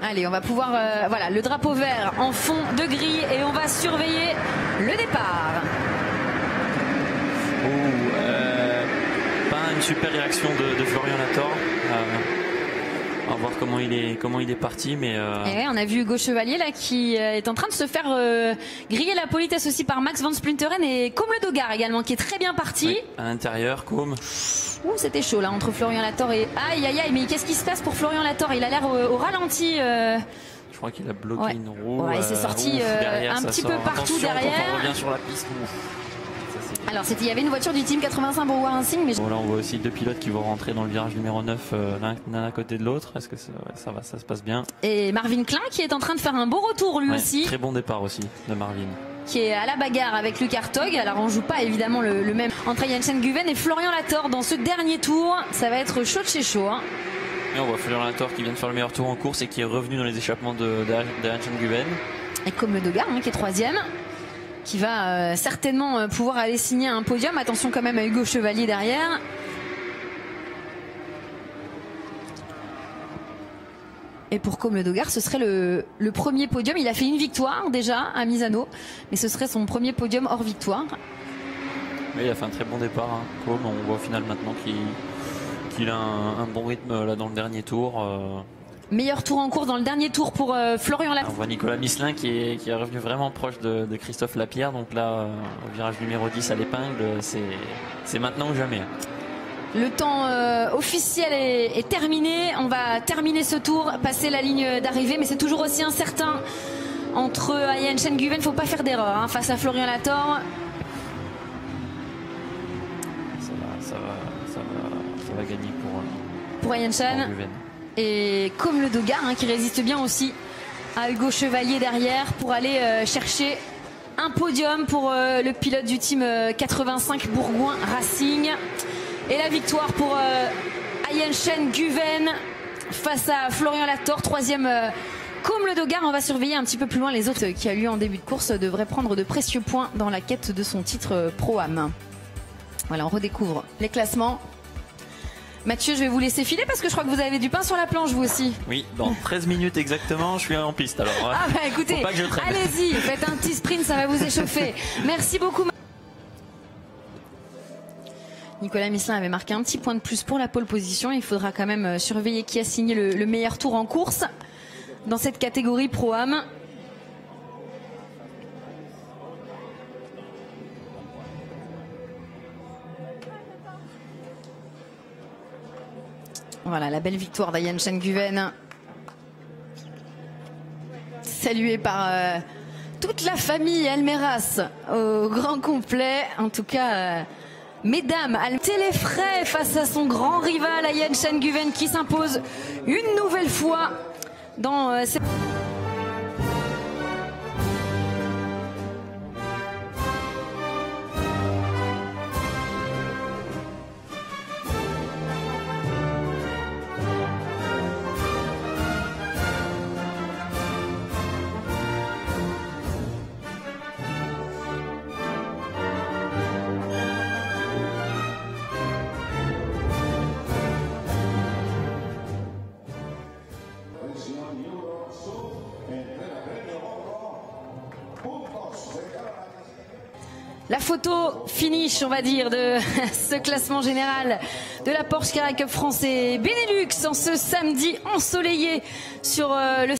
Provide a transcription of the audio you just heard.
Allez, on va pouvoir, voilà, le drapeau vert en fond de grille et on va surveiller le départ. Pas une super réaction de Florian Lator. On va voir comment il est parti, mais. Et ouais, on a vu Hugo Chevalier là qui est en train de se faire griller la politesse aussi par Max van Splunteren et Côme Le Dogard également qui est très bien parti. Oui, à l'intérieur, Côme. Ouh, c'était chaud là entre Florian Lator et aïe aïe aïe, mais qu'est-ce qui se passe pour Florian Lator? Il a l'air au ralenti. Je crois qu'il a bloqué une roue. Ouais, il s'est sorti derrière, un petit peu partout. Attention, derrière. Quand on revient sur la piste. Alors il y avait une voiture du team 85 Bourgois Racing, mais bon, là on voit aussi deux pilotes qui vont rentrer dans le virage numéro 9 l'un à côté de l'autre. Est-ce que ça se passe bien? Et Marvin Klein qui est en train de faire un beau retour lui aussi. Très bon départ aussi de Marvin. Qui est à la bagarre avec Luc Hartog. Alors on joue pas évidemment le même entre Jensen Guven et Florian Lator dans ce dernier tour. Ça va être chaud de chez chaud. Hein. Et on voit Florian Lator qui vient de faire le meilleur tour en course et qui est revenu dans les échappements de Jensen Guven. Et Côme Le Dogard qui est troisième, qui va certainement pouvoir aller signer un podium. Attention quand même à Hugo Chevalier derrière. Et pour Côme Le Dogard, ce serait le premier podium. Il a fait une victoire déjà à Misano, mais ce serait son premier podium hors victoire. Mais il a fait un très bon départ. Hein. Côme, on voit au final maintenant qu'il a un bon rythme là dans le dernier tour. Meilleur tour en course dans le dernier tour pour Florian Lapierre. On voit Nicolas Misselin qui est revenu vraiment proche de Christophe Lapierre. Donc là, au virage numéro 10 à l'épingle, c'est maintenant ou jamais. Le temps officiel est terminé. On va terminer ce tour, passer la ligne d'arrivée, mais c'est toujours aussi incertain entre Jensen Guven. Il ne faut pas faire d'erreur hein, face à Florian Lator. Ça va gagner pour Jensen. Et Côme Le Dogard hein, qui résiste bien aussi à Hugo Chevalier derrière pour aller chercher un podium pour le pilote du team 85 Bourgoin Racing. Et la victoire pour Jensen Guven face à Florian Lator. Troisième Côme Le Dogard. On va surveiller un petit peu plus loin les autres qui a lieu en début de course. Devrait prendre de précieux points dans la quête de son titre Pro-Am. Voilà, on redécouvre les classements. Mathieu, je vais vous laisser filer parce que je crois que vous avez du pain sur la planche vous aussi. Oui, dans 13 minutes exactement, je suis en piste. Alors, ah bah écoutez, allez-y, faites un petit sprint, ça va vous échauffer. Merci beaucoup. Nicolas Misselin avait marqué un petit point de plus pour la pole position. Il faudra quand même surveiller qui a signé le meilleur tour en course dans cette catégorie Pro-Am. Voilà la belle victoire d'Jensen Guven, saluée par toute la famille Almeras au grand complet. En tout cas, mesdames, téléfrais face à son grand rival Jensen Guven qui s'impose une nouvelle fois dans cette... La photo finish, on va dire, de ce classement général de la Porsche Carrera Cup France et Benelux en ce samedi ensoleillé sur le